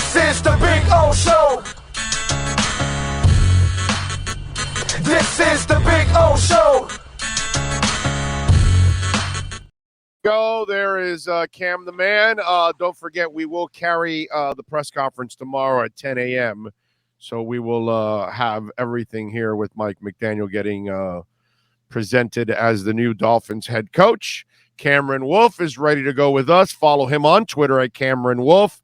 This is the Big O Show. This is the Big O Show. Go. There is Cham the man. Don't forget, we will carry the press conference tomorrow at 10 a.m. So we will have everything here with Mike McDaniel getting presented as the new Dolphins head coach. Cameron Wolfe is ready to go with us. Follow him on Twitter at Cameron Wolfe.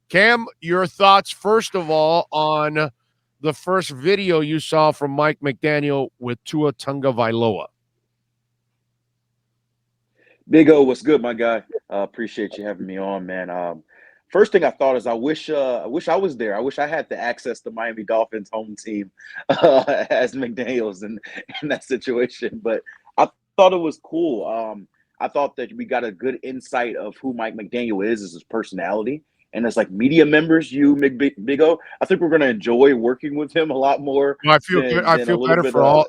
Cam, your thoughts, first of all, on the first video you saw from Mike McDaniel with Tua Tagovailoa. Big O, what's good, my guy? Appreciate you having me on, man. First thing I thought is I wish I was there. I wish I had the access to Miami Dolphins home team as McDaniels in that situation. But I thought it was cool. I thought that we got a good insight of who Mike McDaniel is his personality. And as like media members, Big O, I think we're going to enjoy working with him a lot more. Well, I feel good. I feel better for all.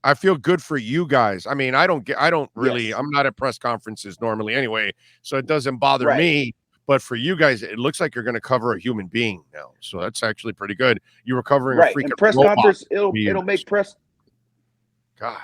I feel good for you guys. I mean, I don't really, yes. I'm not at press conferences normally anyway, so it doesn't bother me. But for you guys, it looks like you're going to cover a human being now. So that's actually pretty good. You were covering a freaking press robot. Conference, it'll make press. God.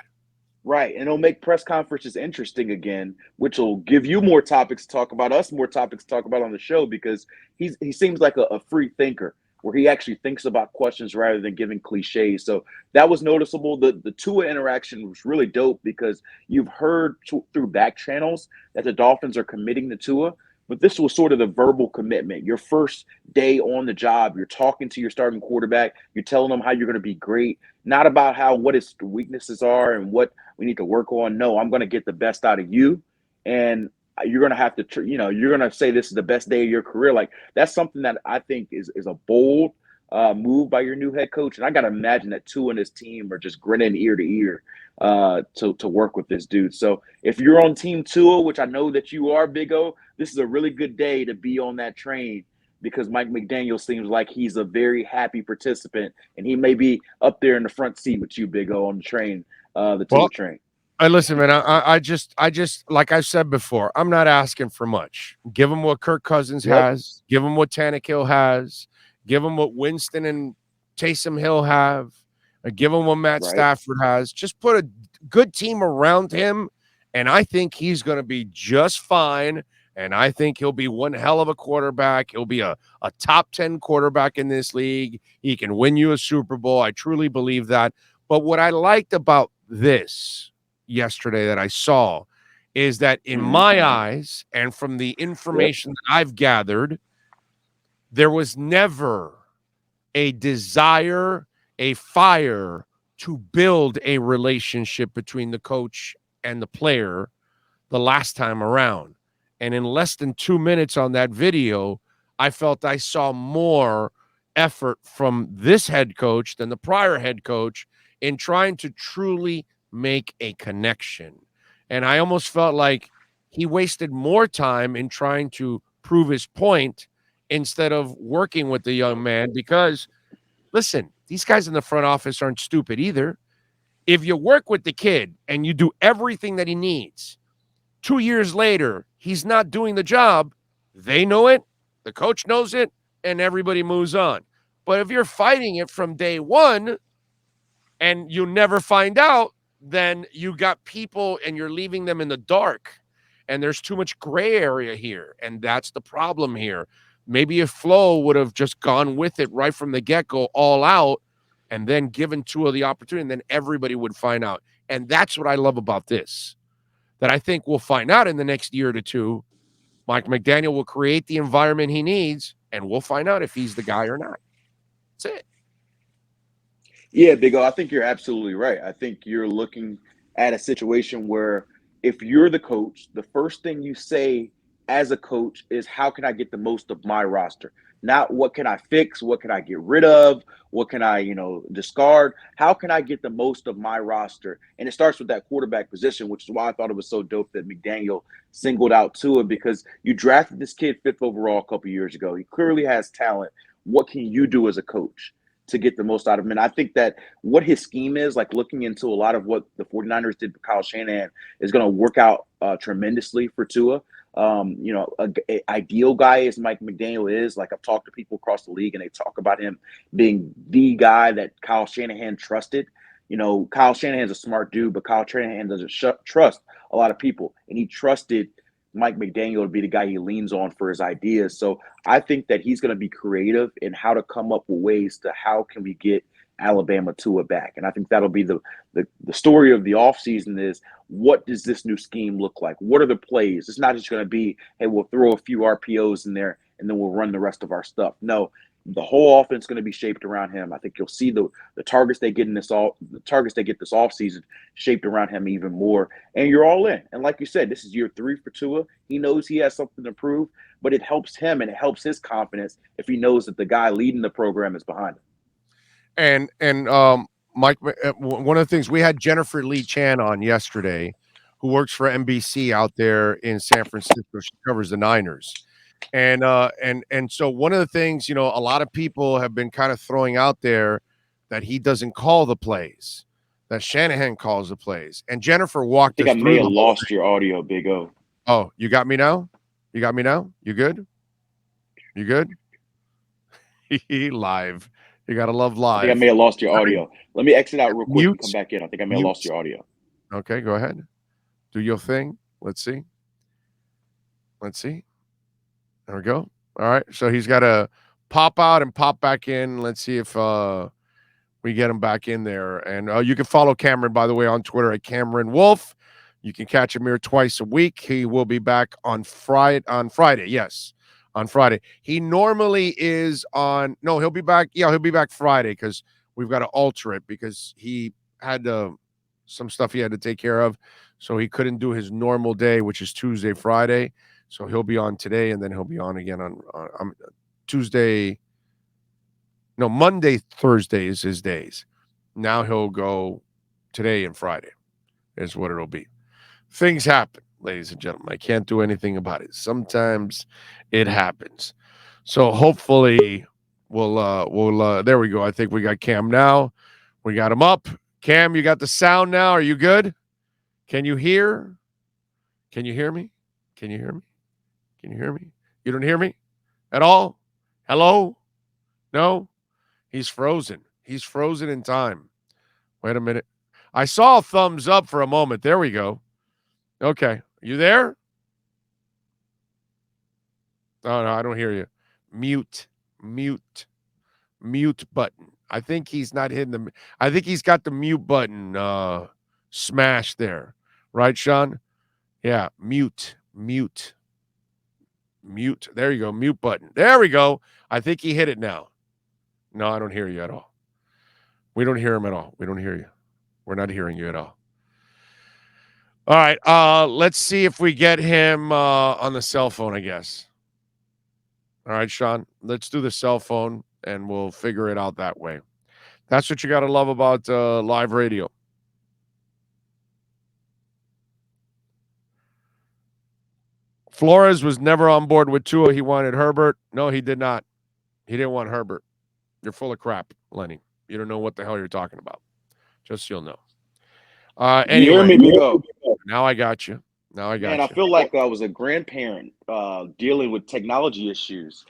Right. And it'll make press conferences interesting again, which will give you more topics to talk about, us more topics to talk about on the show, because he seems like a free thinker, where he actually thinks about questions rather than giving cliches. So that was noticeable. The Tua interaction was really dope, because you've heard through back channels that the Dolphins are committing to Tua, but this was sort of the verbal commitment. Your first day on the job, you're talking to your starting quarterback, you're telling them how you're going to be great, not about what his weaknesses are and what we need to work on. No, I'm going to get the best out of you, and you're going to have to, you're going to say this is the best day of your career. Like, that's something that I think is a bold move by your new head coach. And I got to imagine that Tua and his team are just grinning ear to ear to work with this dude. So if you're on Team Tua, which I know that you are, Big O, this is a really good day to be on that train, because Mike McDaniel seems like he's a very happy participant, and he may be up there in the front seat with you, Big O, on the train, the Tua train. Listen, man, I just, like I said before, I'm not asking for much. Give him what Kirk Cousins has. Give him what Tannehill has. Give him what Winston and Taysom Hill have. Give him what Matt Stafford has. Just put a good team around him, and I think he's going to be just fine. And I think he'll be one hell of a quarterback. He'll be a top 10 quarterback in this league. He can win you a Super Bowl. I truly believe that. But what I liked about this yesterday that I saw is that in my eyes, and from the information that I've gathered, there was never a desire, a fire to build a relationship between the coach and the player the last time around. And in less than 2 minutes on that video, I felt I saw more effort from this head coach than the prior head coach in trying to truly make a connection. And I almost felt like he wasted more time in trying to prove his point instead of working with the young man, because, listen, these guys in the front office aren't stupid either. If you work with the kid and you do everything that he needs, 2 years later, he's not doing the job, they know it, the coach knows it, and everybody moves on. But if you're fighting it from day one and you never find out, then you got people and you're leaving them in the dark. And there's too much gray area here. And that's the problem here. Maybe if Flo would have just gone with it right from the get-go, all out, and then given Tua the opportunity, and then everybody would find out. And that's what I love about this, that I think we'll find out in the next year to two. Mike McDaniel will create the environment he needs, and we'll find out if he's the guy or not. That's it. Yeah, Big O, I think you're absolutely right. I think you're looking at a situation where if you're the coach, the first thing you say as a coach is, how can I get the most of my roster? Not what can I fix, what can I get rid of, what can I, discard? How can I get the most of my roster? And it starts with that quarterback position, which is why I thought it was so dope that McDaniel singled out Tua, because you drafted this kid 5th overall a couple years ago. He clearly has talent. What can you do as a coach to get the most out of him? And I think that what his scheme is, like looking into a lot of what the 49ers did with Kyle Shanahan, is going to work out tremendously for Tua. a ideal guy as Mike McDaniel is. Like, I've talked to people across the league, and they talk about him being the guy that Kyle Shanahan trusted. Kyle Shanahan's a smart dude, but Kyle Shanahan doesn't trust a lot of people, and he trusted Mike McDaniel to be the guy he leans on for his ideas. So I think that he's going to be creative in how to come up with ways to how can we get Alabama Tua back. And I think that'll be the story of the offseason is, what does this new scheme look like? What are the plays? It's not just going to be, hey, we'll throw a few RPOs in there and then we'll run the rest of our stuff. No, the whole offense is going to be shaped around him. I think you'll see the targets they get this offseason shaped around him even more. And you're all in. And like you said, this is year 3 for Tua. He knows he has something to prove, but it helps him and it helps his confidence if he knows that the guy leading the program is behind him. And Mike, one of the things, we had Jennifer Lee Chan on yesterday, who works for NBC out there in San Francisco. She covers the Niners. And so one of the things, a lot of people have been kind of throwing out there that he doesn't call the plays, that Shanahan calls the plays. And Jennifer walked us through. I may have lost your audio, Big O. Oh, you got me now? You got me now? You good? You good? Live. You got to love live. I think I may have lost your audio. Let me exit out real quick and come back in. I think I may have lost your audio. Okay, go ahead. Do your thing. Let's see. There we go. All right. So he's got to pop out and pop back in. Let's see if we get him back in there. And you can follow Cameron, by the way, on Twitter at Cameron Wolfe. You can catch him here twice a week. He will be back on Friday. Yes. On Friday. He normally is on. No, he'll be back. Yeah, he'll be back Friday because we've got to alter it because he had some stuff he had to take care of. So he couldn't do his normal day, which is Tuesday, Friday. So he'll be on today, and then he'll be on again on Tuesday. No, Monday, Thursday is his days. Now he'll go today and Friday is what it'll be. Things happen, ladies and gentlemen. I can't do anything about it. Sometimes it happens. So hopefully we'll there we go. I think we got Cam now. We got him up. Cam, you got the sound now. Are you good? Can you hear? Can you hear me? Can you hear me? Can you hear me? You don't hear me at all? Hello? No? He's frozen. He's frozen in time. Wait a minute. I saw a thumbs up for a moment. There we go. Okay. You there? Oh, no, I don't hear you. Mute button. I think he's not hitting I think he's got the mute button smashed there. Right, Sean? Yeah, mute. There you go, mute button. There we go. I think he hit it now. No, I don't hear you at all. We don't hear him at all. We don't hear you. We're not hearing you at all. All right, let's see if we get him on the cell phone, I guess. All right, Sean, let's do the cell phone, and we'll figure it out that way. That's what you got to love about live radio. Flores was never on board with Tua. He wanted Herbert. No, he did not. He didn't want Herbert. You're full of crap, Lenny. You don't know what the hell you're talking about. Just so you'll know. Anyway, you hear me, Big O? Now I got you. Man, I feel like I was a grandparent dealing with technology issues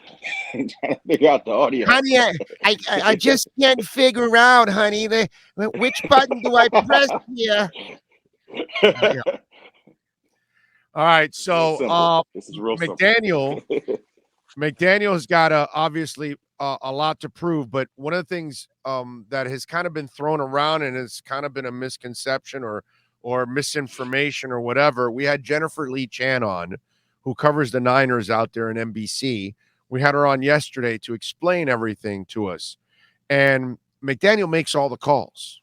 and trying to figure out the audio. Honey, I just can't figure out, honey, which button do I press here? Yeah. All right, so this is real McDaniel's got obviously a lot to prove, but one of the things that has kind of been thrown around and has kind of been a misconception or misinformation or whatever. We had Jennifer Lee Chan on, who covers the Niners out there in NBC. We had her on yesterday to explain everything to us. And McDaniel makes all the calls.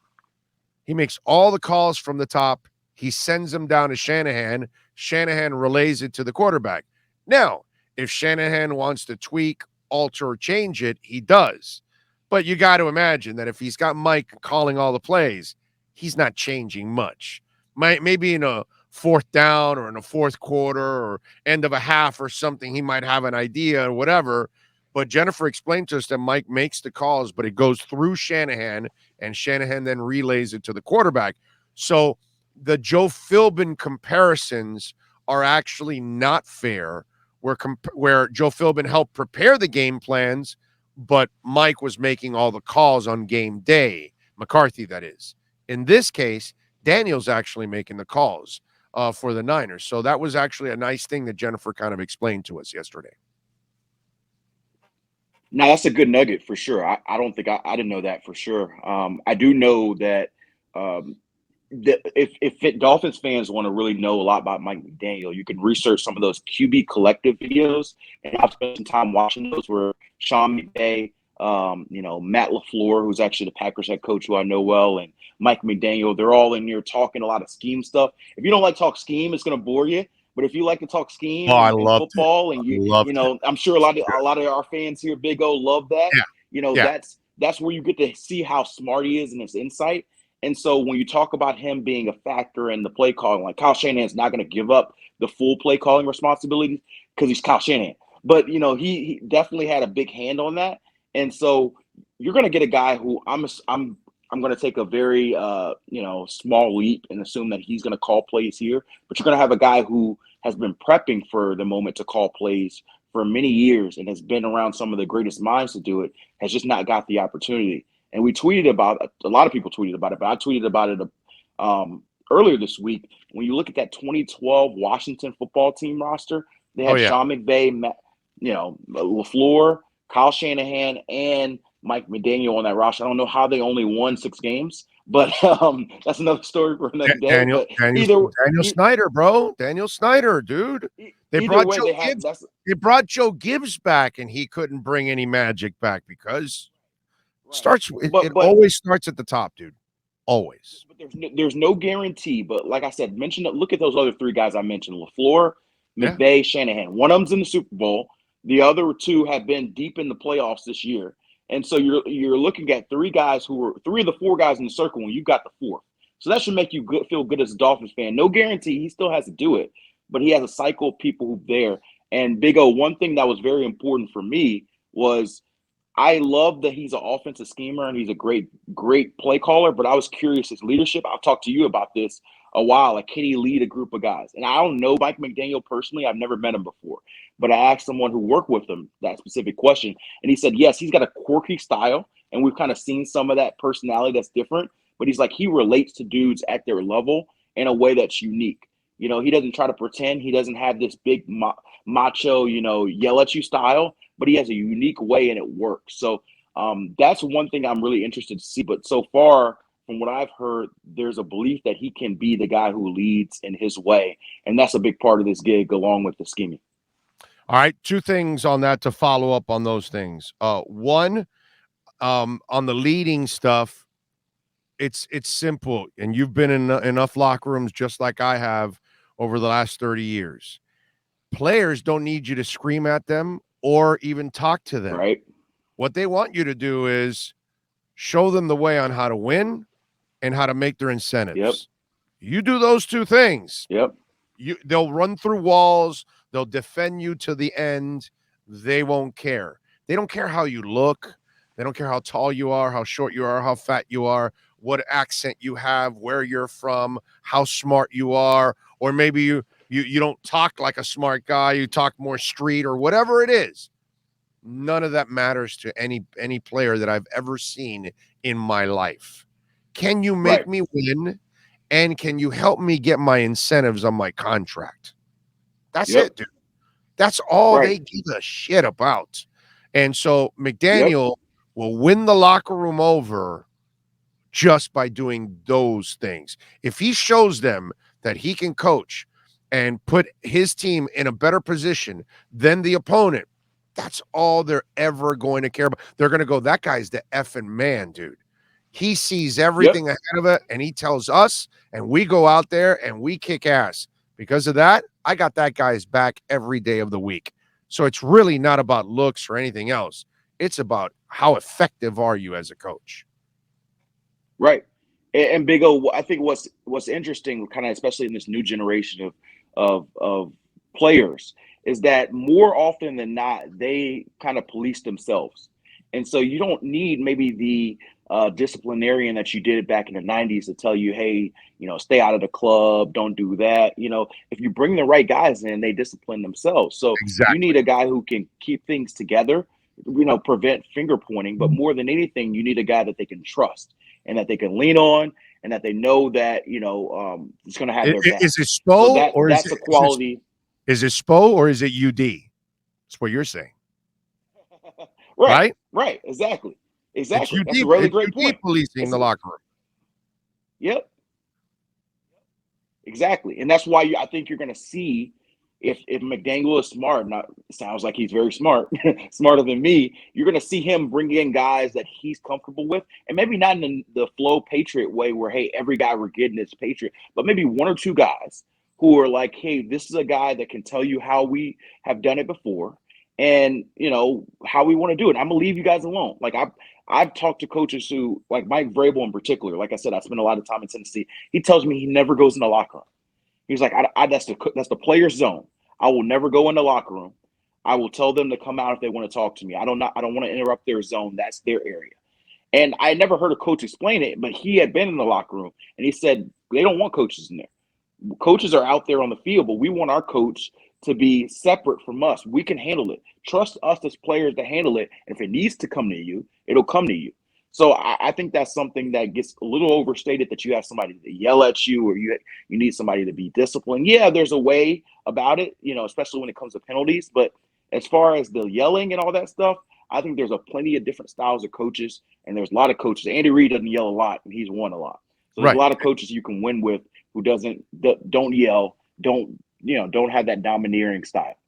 He makes all the calls from the top. He sends them down to Shanahan. Shanahan relays it to the quarterback. Now, if Shanahan wants to tweak, alter, or change it, he does. But you got to imagine that if he's got Mike calling all the plays, he's not changing much. Maybe in a fourth down or in a fourth quarter or end of a half or something, he might have an idea or whatever. But Jennifer explained to us that Mike makes the calls, but it goes through Shanahan, and Shanahan then relays it to the quarterback. So the Joe Philbin comparisons are actually not fair, where Joe Philbin helped prepare the game plans, but Mike was making all the calls on game day, McCarthy, that is. In this case, Daniel's actually making the calls for the Niners. So that was actually a nice thing that Jennifer kind of explained to us yesterday. Now, that's a good nugget for sure. I don't think I didn't know that for sure. I do know that if Dolphins fans want to really know a lot about Mike McDaniel, you can research some of those QB collective videos, and I've spent some time watching those where Cham, Matt LaFleur, who's actually the Packers head coach, who I know well, and Mike McDaniel, they're all in here talking a lot of scheme stuff. If you don't like talk scheme, it's going to bore you. But if you like to talk scheme and football, and I'm sure a lot of our fans here, Big O, love that. That's where you get to see how smart he is and his insight. And so when you talk about him being a factor in the play calling, like Kyle Shanahan's not going to give up the full play calling responsibility because he's Kyle Shanahan. But, he definitely had a big hand on that. And so you're going to get a guy who I'm going to take a very, small leap and assume that he's going to call plays here. But you're going to have a guy who has been prepping for the moment to call plays for many years and has been around some of the greatest minds to do it, has just not got the opportunity. And we tweeted about it. A lot of people tweeted about it, but I tweeted about it earlier this week. When you look at that 2012 Washington football team roster, they had Sean McVay, LaFleur, Kyle Shanahan, and Mike McDaniel on that roster. I don't know how they only won 6 games, but that's another story for another day. Daniel Snyder, bro. Daniel Snyder, dude. They brought Joe Gibbs back, and he couldn't bring any magic back because it always starts at the top, dude. Always. But there's no guarantee. But like I said, look at those other 3 guys I mentioned: LaFleur, McVay, Shanahan. One of them's in the Super Bowl. The other 2 have been deep in the playoffs this year. And so you're looking at 3 guys who were 3 of the 4 guys in the circle when you got the 4th. So that should make you feel good as a Dolphins fan. No guarantee he still has to do it, but he has a cycle of people who there. And Big O, one thing that was very important for me was I love that he's an offensive schemer and he's a great play caller, but I was curious his leadership. I've talked to you about this a while. Like, can he lead a group of guys? And I don't know Mike McDaniel personally. I've never met him before, but I asked someone who worked with him that specific question, and he said, yes, he's got a quirky style, and we've kind of seen some of that personality that's different, but he's like, he relates to dudes at their level in a way that's unique. He doesn't try to pretend. He doesn't have this big macho, yell at you style, but he has a unique way and it works. So that's one thing I'm really interested to see. But so far, from what I've heard, there's a belief that he can be the guy who leads in his way. And that's a big part of this gig, along with the scheming. All right. 2 things on that to follow up on those things. One, on the leading stuff, it's simple. And you've been in enough locker rooms just like I have over the last 30 years. Players don't need you to scream at them or even talk to them. Right. What they want you to do is show them the way on how to win and how to make their incentives. Yep. You do those 2 things. Yep. They'll run through walls. They'll defend you to the end. They won't care. They don't care how you look. They don't care how tall you are, how short you are, how fat you are, what accent you have, where you're from, how smart you are, or maybe you don't talk like a smart guy. You talk more street or whatever it is. None of that matters to any player that I've ever seen in my life. Can you make me win? And can you help me get my incentives on my contract? That's it, dude. That's all they give a shit about. And so McDaniel will win the locker room over just by doing those things. If he shows them that he can coach and put his team in a better position than the opponent, that's all they're ever going to care about. They're going to go, that guy's the effing man, dude. He sees everything ahead of it, and he tells us, and we go out there and we kick ass. Because of that, I got that guy's back every day of the week. So it's really not about looks or anything else. It's about how effective are you as a coach. Right. And Big O, I think what's interesting, kind of especially in this new generation of players, is that more often than not, they kind of police themselves. And so you don't need maybe disciplinarian that you did back in the 90s to tell you, hey, stay out of the club, don't do that. If you bring the right guys in, they discipline themselves. So you need Exactly. a guy who can keep things together, prevent finger pointing, but more than anything, you need a guy that they can trust and that they can lean on and that they know that, it's going to have their back. Is it So Spo or that's a quality. is it Spo or is it UD? That's what you're saying. Right. Right? Exactly. It's That's a really it's great UD point. policing the locker room. Yep. Exactly. And that's why I think you're going to see if McDaniel is smart, not sounds like he's very smart, smarter than me, you're going to see him bring in guys that he's comfortable with. And maybe not in the flow Patriot way where, hey, every guy we're getting is Patriot, but maybe one or two guys who are like, hey, this is a guy that can tell you how we have done it before and, how we want to do it. I'm going to leave you guys alone. Like I've talked to coaches who, like Mike Vrabel in particular, like I said, I spent a lot of time in Tennessee. He tells me he never goes in the locker room. He's like, that's the player's zone. I will never go in the locker room. I will tell them to come out if they want to talk to me. I don't want to interrupt their zone. That's their area. And I never heard a coach explain it, but he had been in the locker room and he said they don't want coaches in there. Coaches are out there on the field, but we want our coach to be separate from us. We can handle it. Trust us as players to handle it. And if it needs to come to you, it'll come to you. So I think that's something that gets a little overstated, that you have somebody to yell at you or you need somebody to be disciplined. Yeah, there's a way about it, especially when it comes to penalties. But as far as the yelling and all that stuff, I think there's plenty of different styles of coaches, and there's a lot of coaches. Andy Reid doesn't yell a lot, and he's won a lot. So there's a lot of coaches you can win with who don't yell, don't have that domineering style.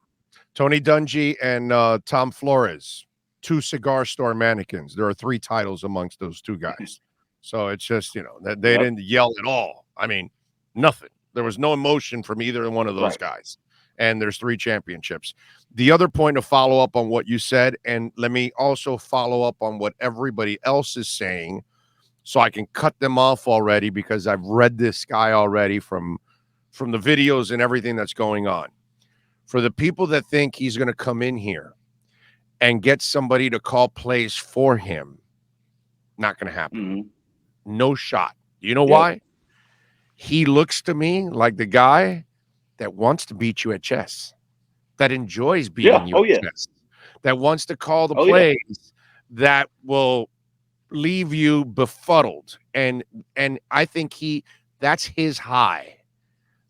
Tony Dungy and Tom Flores, 2 cigar store mannequins. There are 3 titles amongst those 2 guys. So it's just, that they didn't yell at all. I mean, nothing. There was no emotion from either one of those guys. And there's 3 championships. The other point to follow up on what you said, and let me also follow up on what everybody else is saying so I can cut them off already, because I've read this guy already from the videos and everything that's going on. For the people that think he's going to come in here and get somebody to call plays for him, not going to happen. Mm-hmm. No shot. You know why? He looks to me like the guy that wants to beat you at chess, that enjoys beating you at chess, that wants to call the plays that will leave you befuddled. And I think that's his high.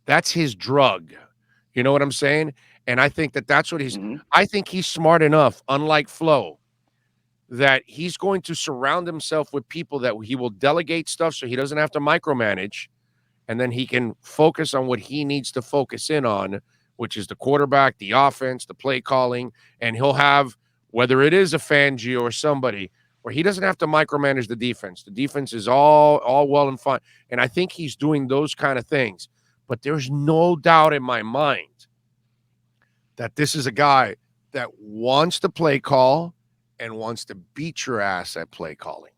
That's his drug. You know what I'm saying? And I think that's what I think he's smart enough, unlike Flo, that he's going to surround himself with people that he will delegate stuff so he doesn't have to micromanage. And then he can focus on what he needs to focus in on, which is the quarterback, the offense, the play calling. And he'll have, whether it is a Fangio or somebody, where he doesn't have to micromanage the defense. The defense is all well and fine. And I think he's doing those kind of things. But there's no doubt in my mind that this is a guy that wants to play call and wants to beat your ass at play calling.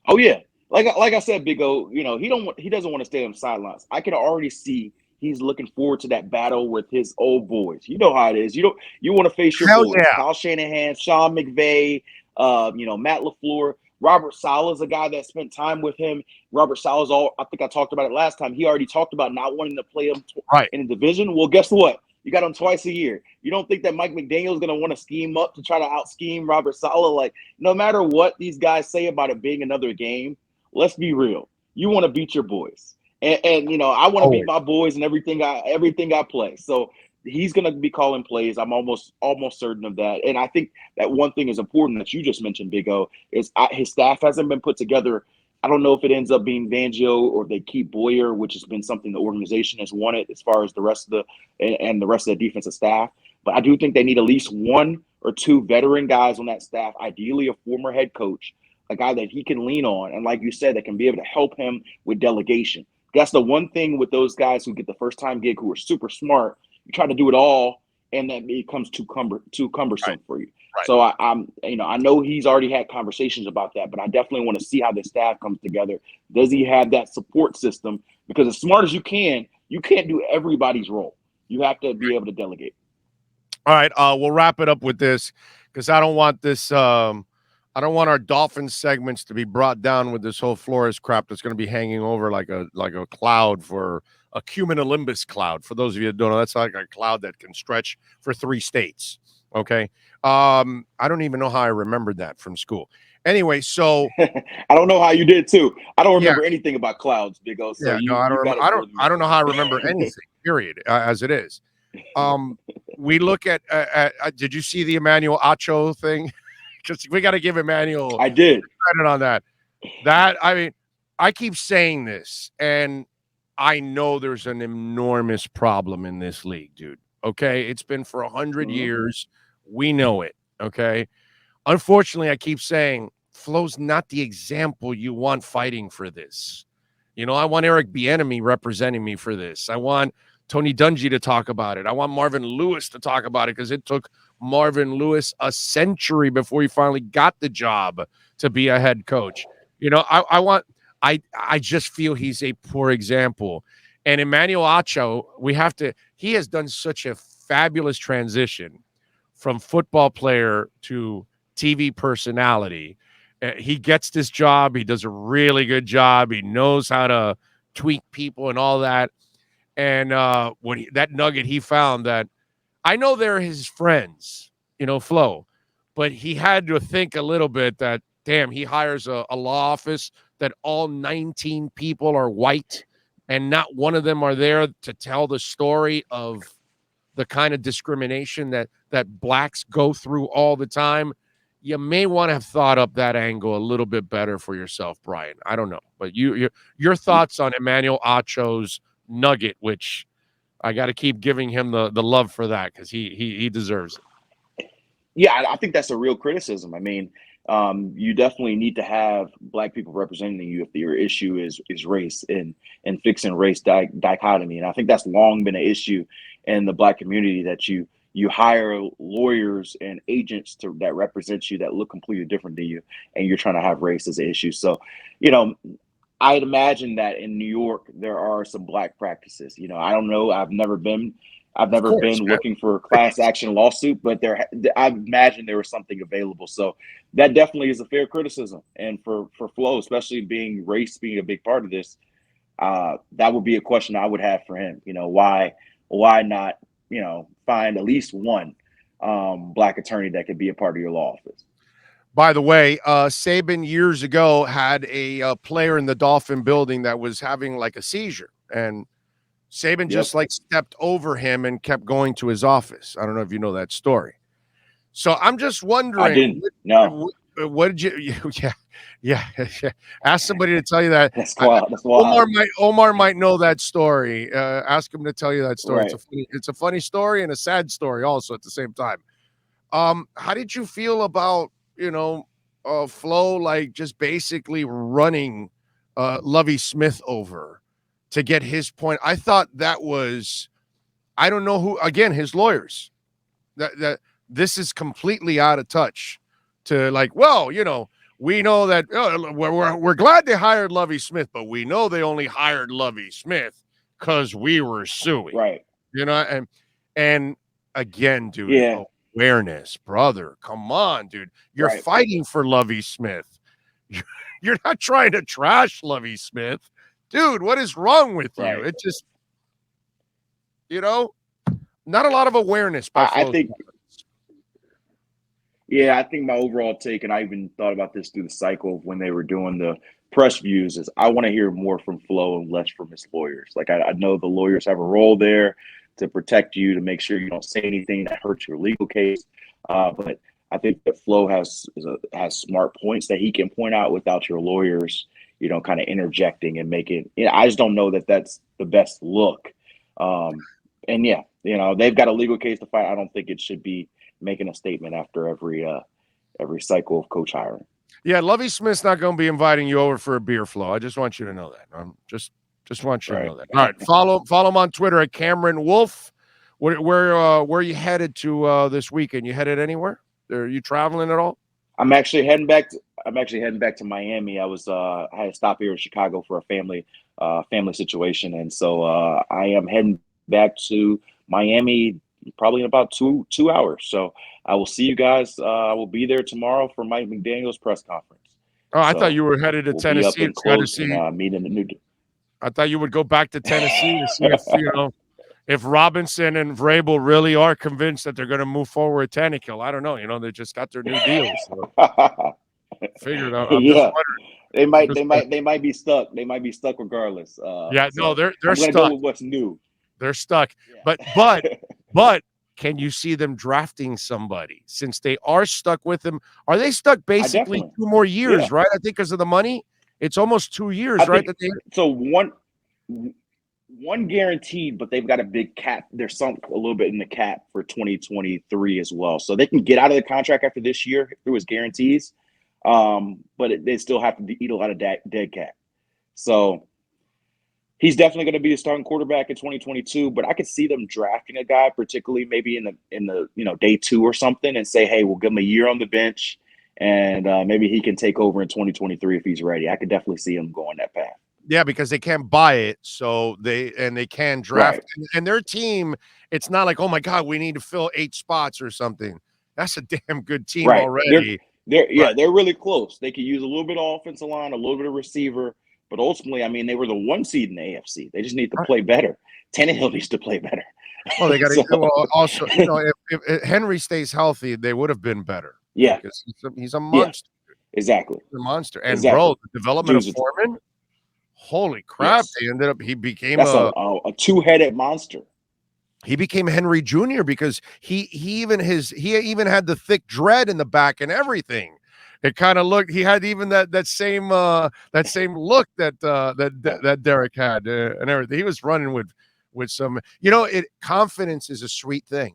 Oh yeah, like I said, Big O, he doesn't want to stay on the sidelines. I can already see he's looking forward to that battle with his old boys. You know how it is. You want to face your boys. Yeah. Kyle Shanahan, Sean McVay, Matt LaFleur. Robert Saleh's a guy that spent time with him. Robert Saleh's I think I talked about it last time. He already talked about not wanting to play him in the division. Well, guess what? You got him twice a year. You don't think that Mike McDaniel is going to want to scheme up to try to out-scheme Robert Saleh? Like, no matter what these guys say about it being another game, let's be real. You want to beat your boys. And I want to beat my boys in everything I play. So he's going to be calling plays. I'm almost certain of that. And I think that one thing is important that you just mentioned, Big O, is his staff hasn't been put together. I don't know if it ends up being Fangio or they keep Boyer, which has been something the organization has wanted as far as the rest of the defensive staff. But I do think they need at least 1 or 2 veteran guys on that staff, ideally a former head coach, a guy that he can lean on. And like you said, that can be able to help him with delegation. That's the one thing with those guys who get the first time gig who are super smart. You try to do it all, and that becomes too cumbersome for you. Right. So I know he's already had conversations about that, but I definitely want to see how the staff comes together. Does he have that support system? Because as smart as you can't do everybody's role. You have to be able to delegate. All right, we'll wrap it up with this because I don't want this. I I don't want our Dolphins segments to be brought down with this whole Flores crap that's going to be hanging over like a cloud for a cumulonimbus cloud. For those of you that don't know, that's like a cloud that can stretch for 3 states. Okay. I don't even know how I remembered that from school. Anyway, so I don't know how you did too. I don't Yeah. remember anything about clouds, Big O. So yeah, you, no, I you don't. got I it don't. more than me. I don't know how I remember anything. Period. As it is. We look at. Did you see the Emmanuel Acho thing? Because we got to give Emmanuel I did. credit on that. I mean, I keep saying this, and I know there's an enormous problem in this league, dude. Okay, it's been for 100 Mhm. years. We know it. Okay, unfortunately, I keep saying Flo's not the example you want fighting for this. You know, I want Eric Bieniemy representing me for this. I want Tony Dungy to talk about it. I want Marvin Lewis to talk about it because it took Marvin Lewis a century before he finally got the job to be a head coach. You know, I just feel he's a poor example. And Emmanuel Acho, he has done such a fabulous transition from football player to TV personality. He gets this job. He does a really good job. He knows how to tweak people and all that. And that nugget he found that I know they're his friends, Flo, but he had to think a little bit that, damn, he hires a law office that all 19 people are white and not one of them are there to tell the story of the kind of discrimination that blacks go through all the time. You may want to have thought up that angle a little bit better for yourself, Brian. I don't know, but your thoughts on Emmanuel Acho's nugget, which I got to keep giving him the love for that because he deserves it. Yeah, I think that's a real criticism. I mean, you definitely need to have black people representing you if your issue is race and fixing race dichotomy. And I think that's long been an issue in the black community that you hire lawyers and agents that represent you that look completely different than you, and you're trying to have race as an issue. So, I'd imagine that in New York there are some black practices. I don't know. I've never been Course, man. looking for a class action lawsuit, but I imagine there was something available. So that definitely is a fair criticism. And for Flo, especially race being a big part of this, that would be a question I would have for him. Why not, find at least one black attorney that could be a part of your law office. By the way, Saban years ago had a player in the Dolphin building that was having like a seizure, and Saban just stepped over him and kept going to his office. I don't know if you know that story. So I'm just wondering. I didn't. No. What did you? Yeah. Ask somebody to tell you that. That's wild. That's wild. Omar might know that story. Ask him to tell you that story. Right. It's a funny story and a sad story also at the same time. How did you feel about Flo just basically running Lovie Smith over to get his point? I thought that was, I don't know who, again, his lawyers, that this is completely out of touch to we know that we're glad they hired Lovie Smith, but we know they only hired Lovie Smith because we were suing. Right. And again, dude, yeah. Awareness, brother. Come on, dude. You're fighting for Lovie Smith. You're not trying to trash Lovie Smith. Dude, what is wrong with you? It just, not a lot of awareness by I think. Yeah, I think my overall take, and I even thought about this through the cycle of when they were doing the press views, is I want to hear more from Flo and less from his lawyers. Like I know the lawyers have a role there to protect you, to make sure you don't say anything that hurts your legal case. But I think that Flo has smart points that he can point out without your lawyers, kind of interjecting and making. I just don't know that that's the best look. And yeah, they've got a legal case to fight. I don't think it should be making a statement after every cycle of coach hiring. Yeah, Lovie Smith's not going to be inviting you over for a beer, Flo. I just want you to know that. Just want you to know that. All right, follow him on Twitter at Cameron Wolfe. Where are you headed to this weekend? You headed anywhere? Are you traveling at all? I'm actually heading back to Miami. I had to stop here in Chicago for a family situation, and so I am heading back to Miami probably in about two hours. So I will see you guys. I will be there tomorrow for Mike McDaniel's press conference. Oh, I So thought you were headed to we'll Tennessee be up and to try to close see. and meet in the new. I thought you would go back to Tennessee to see if Robinson and Vrabel really are convinced that they're going to move forward with Tannehill. I don't know. They just got their new deals. So figured out. I'm just wondering. They might be stuck. They might be stuck regardless. Yeah, no, they're I'm stuck. gonna go with what's new. They're stuck. Yeah. But can you see them drafting somebody since they are stuck with them? Are they stuck basically 2 more years, right? I think because of the money, it's almost 2 years, right? So one guaranteed, but they've got a big cap. They're sunk a little bit in the cap for 2023 as well. So they can get out of the contract after this year through his guarantees. But they still have to eat a lot of dead cap. So he's definitely going to be the starting quarterback in 2022, but I could see them drafting a guy, particularly maybe in the day 2 or something, and say, hey, we'll give him a year on the bench, and maybe he can take over in 2023 if he's ready. I could definitely see him going that path. Yeah, because they can't buy it, so they can draft. Right. And their team, it's not like, oh my God, we need to fill 8 spots or something. That's a damn good team already. They're really close. They could use a little bit of offensive line, a little bit of receiver. But ultimately, I mean, they were the 1 seed in the AFC. They just need to play better. Tannehill needs to play better. Well, they got to also, if Henry stays healthy, they would have been better. Yeah, because he's a monster. Yeah, exactly, he's a monster. And bro, the development of Foreman, holy crap! Yes. He became a 2-headed monster. He became Henry Jr. because he even had the thick dread in the back and everything. It kind of looked. He had even that same look that Derek had and everything. He was running with some. Confidence is a sweet thing,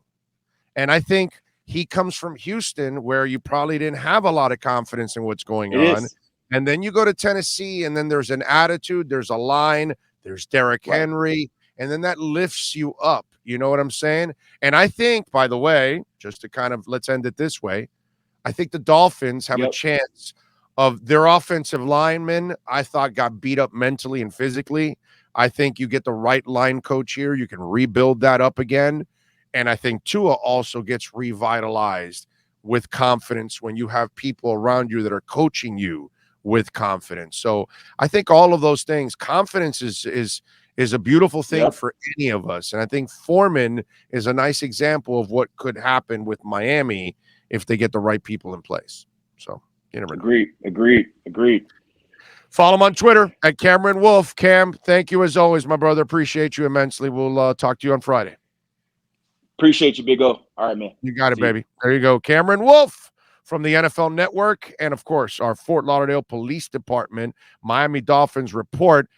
and I think he comes from Houston, where you probably didn't have a lot of confidence in what's going on, and then you go to Tennessee, and then there's an attitude, there's a line, there's Derrick Henry, and then that lifts you up. You know what I'm saying? And I think, by the way, just to kind of let's end it this way. I think the Dolphins have a chance of their offensive linemen. I thought got beat up mentally and physically. I think you get the right line coach here. You can rebuild that up again. And I think Tua also gets revitalized with confidence when you have people around you that are coaching you with confidence. So I think all of those things, confidence is a beautiful thing for any of us. And I think Foreman is a nice example of what could happen with Miami if they get the right people in place. So, you never know. Agreed. Follow him on Twitter at Cameron Wolfe. Cam, thank you as always, my brother. Appreciate you immensely. We'll talk to you on Friday. Appreciate you, Big O. All right, man. You got it, baby. There you go. Cameron Wolfe from the NFL Network and, of course, our Fort Lauderdale Police Department Miami Dolphins report.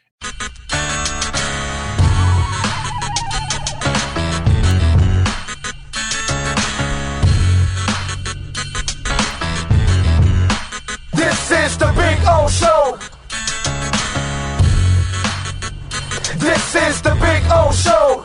This is the Big O Show. This is the Big O Show.